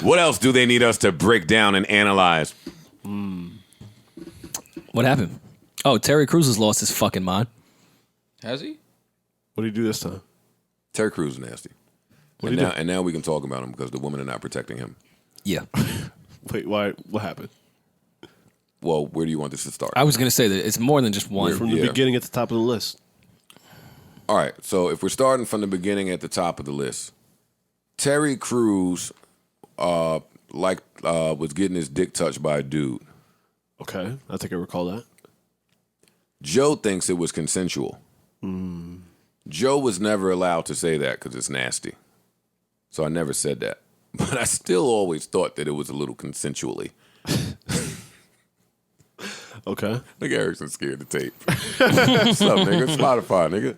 What else do they need us to break down and analyze? What happened? Oh, Terry Crews has lost his fucking mind. Has he? What did he do this time? Terry Crews is nasty. And now we can talk about him because the women are not protecting him. Yeah. Wait, why? What happened? Well, where do you want this to start? I was going to say that it's more than just one. From the beginning at the top of the list. All right, so if we're starting from the beginning at the top of the list, Terry Crews was getting his dick touched by a dude. Okay, I think I recall that. Joe thinks it was consensual. Joe was never allowed to say that because it's nasty. So I never said that. But I still always thought that it was a little consensually. Okay. Look, Erickson's scared to tape. What's up, nigga? Spotify, nigga.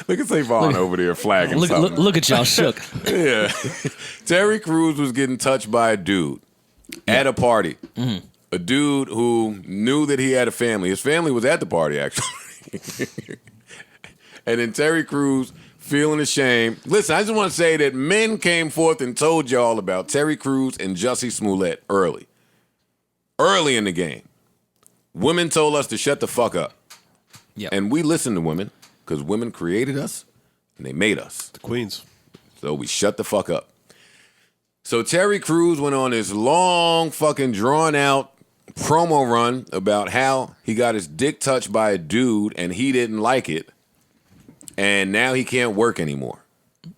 Look at Savon over there flagging something. Look at y'all shook. Yeah. Terry Crews was getting touched by a dude at a party. Mm-hmm. A dude who knew that he had a family. His family was at the party, actually. And then Terry Crews feeling ashamed. Listen, I just want to say that men came forth and told y'all about Terry Crews and Jussie Smollett early in the game. Women told us to shut the fuck up. Yep. And we listened to women because women created us and they made us. The Queens. So we shut the fuck up. So Terry Crews went on this long fucking drawn out promo run about how he got his dick touched by a dude and he didn't like it. And now he can't work anymore.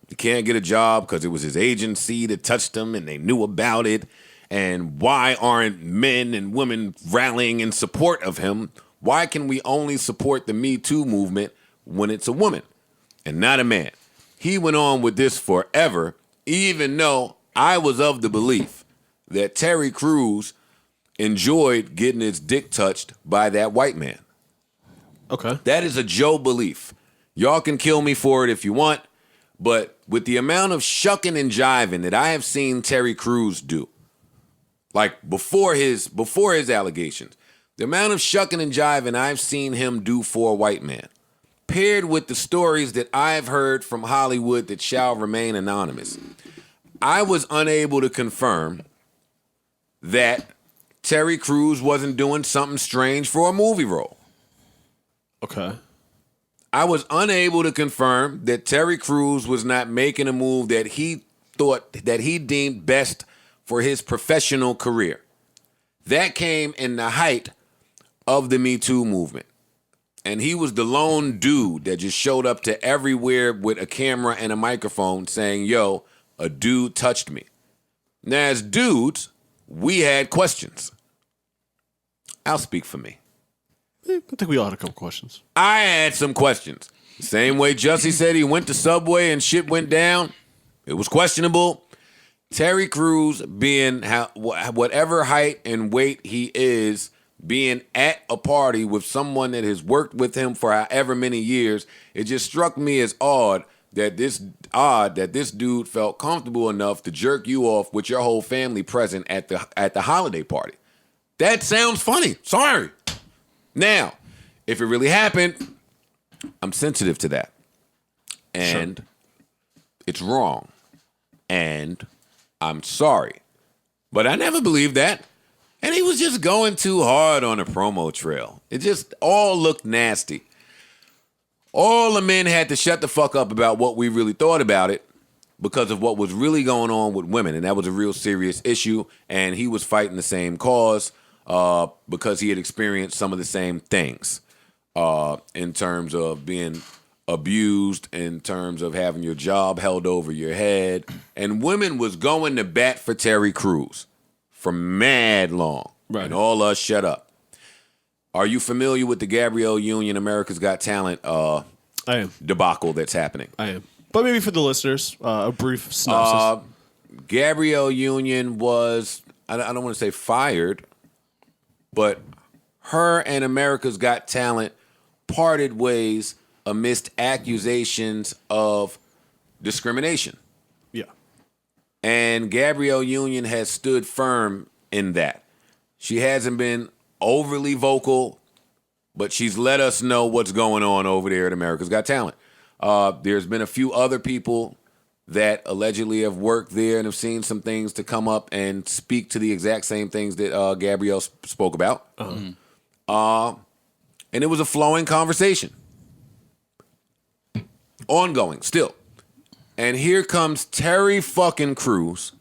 He can't get a job because it was his agency that touched him and they knew about it. And why aren't men and women rallying in support of him? Why can we only support the Me Too movement when it's a woman and not a man? He went on with this forever, even though I was of the belief that Terry Crews enjoyed getting his dick touched by that white man. Okay. That is a Joe belief. Y'all can kill me for it if you want, but with the amount of shucking and jiving that I have seen Terry Crews do, like before his allegations, the amount of shucking and jiving I've seen him do for a white man, paired with the stories that I've heard from Hollywood that shall remain anonymous, I was unable to confirm that Terry Crews wasn't doing something strange for a movie role. Okay. I was unable to confirm that Terry Crews was not making a move that he thought that he deemed best for his professional career. That came in the height of the Me Too movement. And he was the lone dude that just showed up to everywhere with a camera and a microphone saying, yo, a dude touched me. Now, as dudes, we had questions. I'll speak for me. I think we all had a couple questions. I had some questions. Same way Jussie said he went to Subway and shit went down. It was questionable. Terry Crews being whatever height and weight he is, being at a party with someone that has worked with him for however many years, it just struck me as odd that this dude felt comfortable enough to jerk you off with your whole family present at the holiday party. That sounds funny. Sorry. Now, if it really happened, I'm sensitive to that. And it's wrong. And I'm sorry. But I never believed that. And he was just going too hard on a promo trail. It just all looked nasty. All the men had to shut the fuck up about what we really thought about it because of what was really going on with women. And that was a real serious issue. And he was fighting the same cause because he had experienced some of the same things in terms of being abused, in terms of having your job held over your head. And women was going to bat for Terry Crews for mad long. Right. And all us shut up. Are you familiar with the Gabrielle Union, America's Got Talent I am. debacle that's happening? I am. But maybe for the listeners, a brief synopsis. Gabrielle Union was, I don't want to say fired, but her and America's Got Talent parted ways amidst accusations of discrimination. Yeah. And Gabrielle Union has stood firm in that. She hasn't been overly vocal, but she's let us know what's going on over there at America's Got Talent. There's been a few other people that allegedly have worked there and have seen some things to come up and speak to the exact same things that Gabrielle spoke about. And it was a flowing conversation. Ongoing, still. And here comes Terry fucking Crews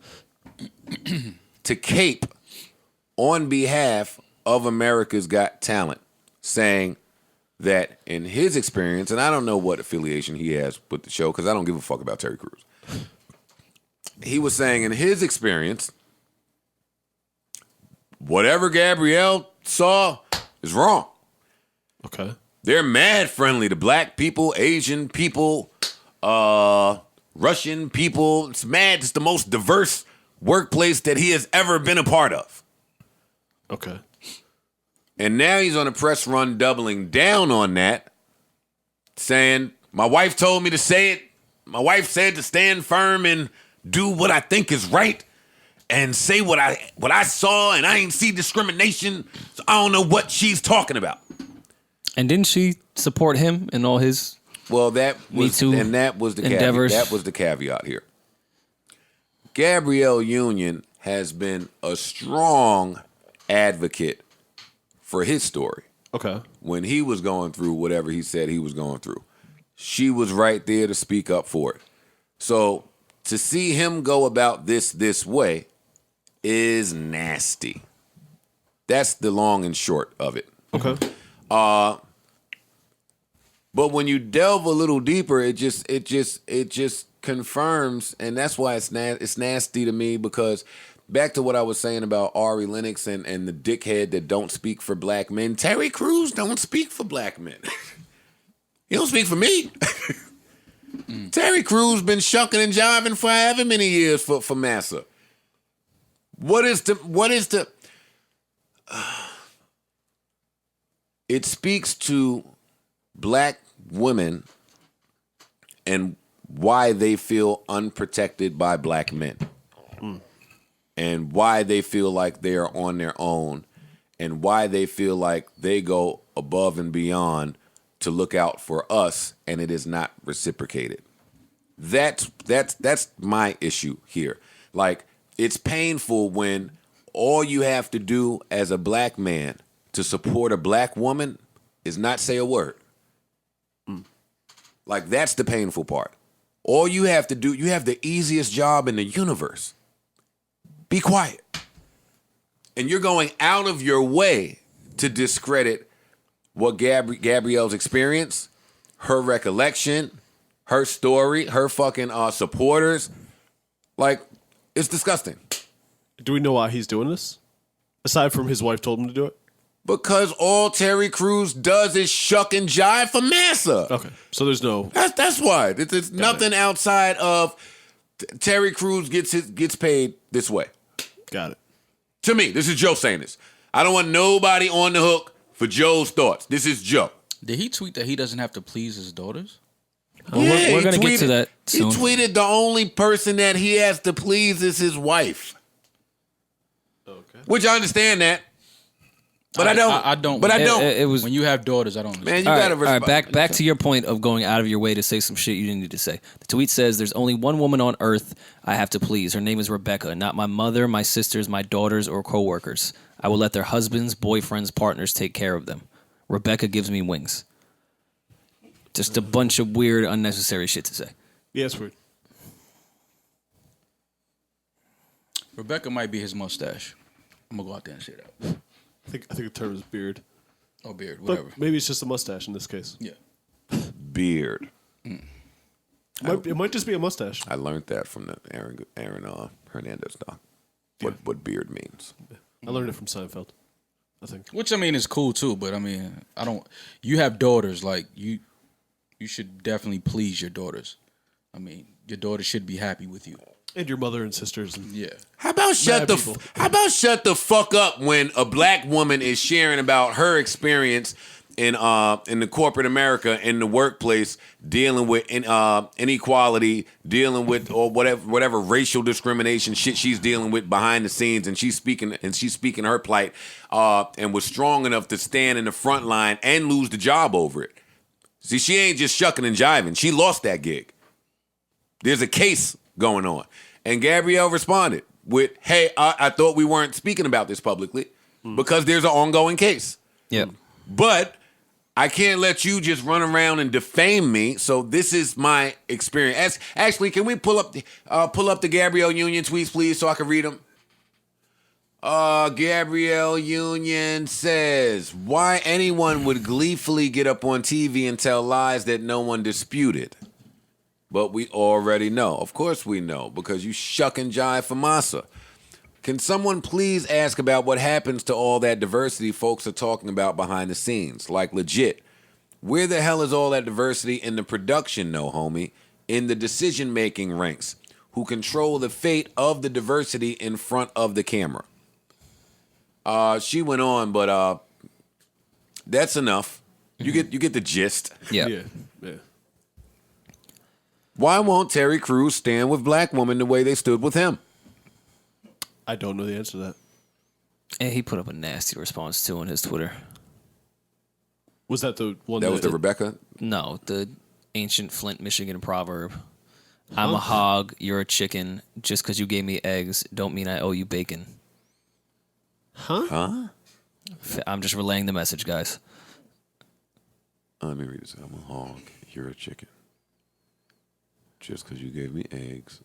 to cape on behalf of America's Got Talent, saying that in his experience, and I don't know what affiliation he has with the show because I don't give a fuck about Terry Crews. He was saying in his experience, whatever Gabrielle saw is wrong. Okay. They're mad friendly to black people, Asian people, Russian people. It's mad. It's the most diverse workplace that he has ever been a part of. Okay. And now he's on a press run doubling down on that, saying, my wife told me to say it. My wife said to stand firm and do what I think is right and say what I saw, and I ain't see discrimination, so I don't know what she's talking about. And didn't she support him in all his Well, that was Me Too and that was the endeavors? that was the caveat here. Gabrielle Union has been a strong advocate for his story. Okay. When he was going through whatever he said he was going through, she was right there to speak up for it. So to see him go about this way is nasty. That's the long and short of it. Okay. But when you delve a little deeper, it just confirms, and that's why it's nasty to me, because back to what I was saying about Ari Lennox and the dickhead that don't speak for black men. Terry Crews don't speak for black men. He don't speak for me. Terry Crews been shucking and jiving for however many years for Massa. What is the it speaks to black women and why they feel unprotected by black men. And why they feel like they are on their own, and why they feel like they go above and beyond to look out for us, and it is not reciprocated. That's my issue here. Like, it's painful when all you have to do as a black man to support a black woman is not say a word. Like, that's the painful part. All you have to do, you have the easiest job in the universe. Be quiet. And you're going out of your way to discredit what Gabrielle's experience, her recollection, her story, her fucking supporters. Like, it's disgusting. Do we know why he's doing this? Aside from his wife told him to do it? Because all Terry Crews does is shuck and jive for Massa. Okay. So there's no... That's why. It's nothing outside of Terry Crews gets paid this way. Got it. To me, this is Joe saying this. I don't want nobody on the hook for Joe's thoughts. This is Joe. Did he tweet that he doesn't have to please his daughters? we're he going to get to tweeted- that He soon. tweeted the only person that he has to please is his wife. Okay. Which I understand that. But I don't. I don't. But I don't. It was When you have daughters, I don't understand. Man, you all gotta right, respect. back to your point of going out of your way to say some shit you didn't need to say. The tweet says, "There's only one woman on earth I have to please. Her name is Rebecca. Not my mother, my sisters, my daughters, or coworkers. I will let their husbands, boyfriends, partners take care of them. Rebecca gives me wings." Just a bunch of weird, unnecessary shit to say. Yeah, it's weird. Rebecca might be his mustache. I'm gonna go out there and say that. I think the term is beard. Oh, beard, But whatever. maybe it's just a mustache in this case. Yeah. Beard. It might just be a mustache. I learned that from the Aaron Hernandez doc. What beard means. I learned it from Seinfeld, I think. Which I mean is cool too, but I mean I don't. You have daughters, like you should definitely please your daughters. I mean, your daughters should be happy with you. And your mother and sisters. And Yeah. How about shut the fuck up when a black woman is sharing about her experience in the corporate America, in the workplace, dealing with inequality, dealing with or whatever racial discrimination shit she's dealing with behind the scenes, and she's speaking her plight, and was strong enough to stand in the front line and lose the job over it. See, she ain't just shucking and jiving. She lost that gig. There's a case going on. And Gabrielle responded with, hey, I thought we weren't speaking about this publicly because there's an ongoing case. Yeah. But I can't let you just run around and defame me. So this is my experience. Actually, can we pull up the Gabrielle Union tweets, please, so I can read them? Gabrielle Union says, why anyone would gleefully get up on TV and tell lies that no one disputed. But we already know. Of course we know, because you shuck and jive for massa. Can someone please ask about what happens to all that diversity folks are talking about behind the scenes? Like, legit. Where the hell is all that diversity in the production, no homie? In the decision-making ranks, who control the fate of the diversity in front of the camera? She went on, but that's enough. You get the gist. Yeah. Yeah. Why won't Terry Crews stand with black women the way they stood with him? I don't know the answer to that. And he put up a nasty response too on his Twitter. Was that the one? That was the Rebecca? No, the ancient Flint, Michigan proverb. I'm a hog, you're a chicken. Just because you gave me eggs don't mean I owe you bacon. Huh? I'm just relaying the message, guys. Let me read this. I'm a hog, you're a chicken. Just because you gave me eggs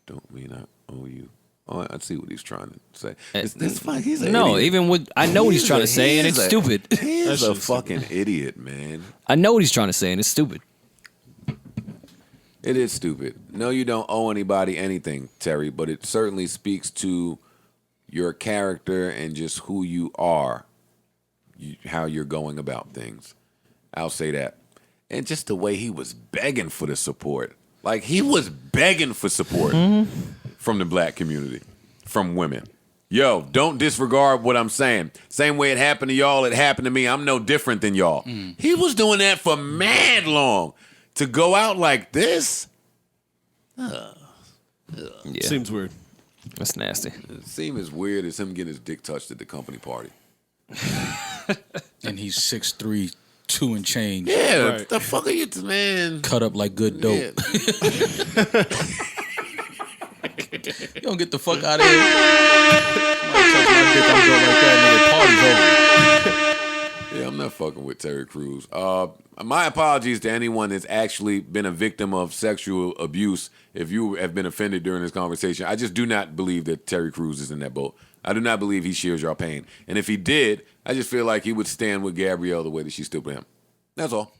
don't mean I owe you. Oh, I see what he's trying to say. This fine. He's an No, idiot. even with I know what he's trying to say, and it's stupid. He's a fucking idiot, man. I know what he's trying to say, and it's stupid. It is stupid. No, you don't owe anybody anything, Terry, but it certainly speaks to your character and just who you are, how you're going about things. I'll say that. And just the way he was begging for the support. Like, he was begging for support from the black community, from women. Yo, don't disregard what I'm saying. Same way it happened to y'all, it happened to me. I'm no different than y'all. He was doing that for mad long. To go out like this? Yeah, Seems weird. that's nasty. It seems as weird as him getting his dick touched at the company party. And he's 6'3", 2 and change. Yeah, Right. the fuck are you, man? Cut up like good dope. Yeah. You don't get the fuck out of here. Somebody touch my dick, I'm going like that, nigga. Party's over. Yeah, I'm not fucking with Terry Crews. My apologies to anyone that's actually been a victim of sexual abuse. If you have been offended during this conversation, I just do not believe that Terry Crews is in that boat. I do not believe he shares your pain. And if he did, I just feel like he would stand with Gabrielle the way that she stood with him. That's all.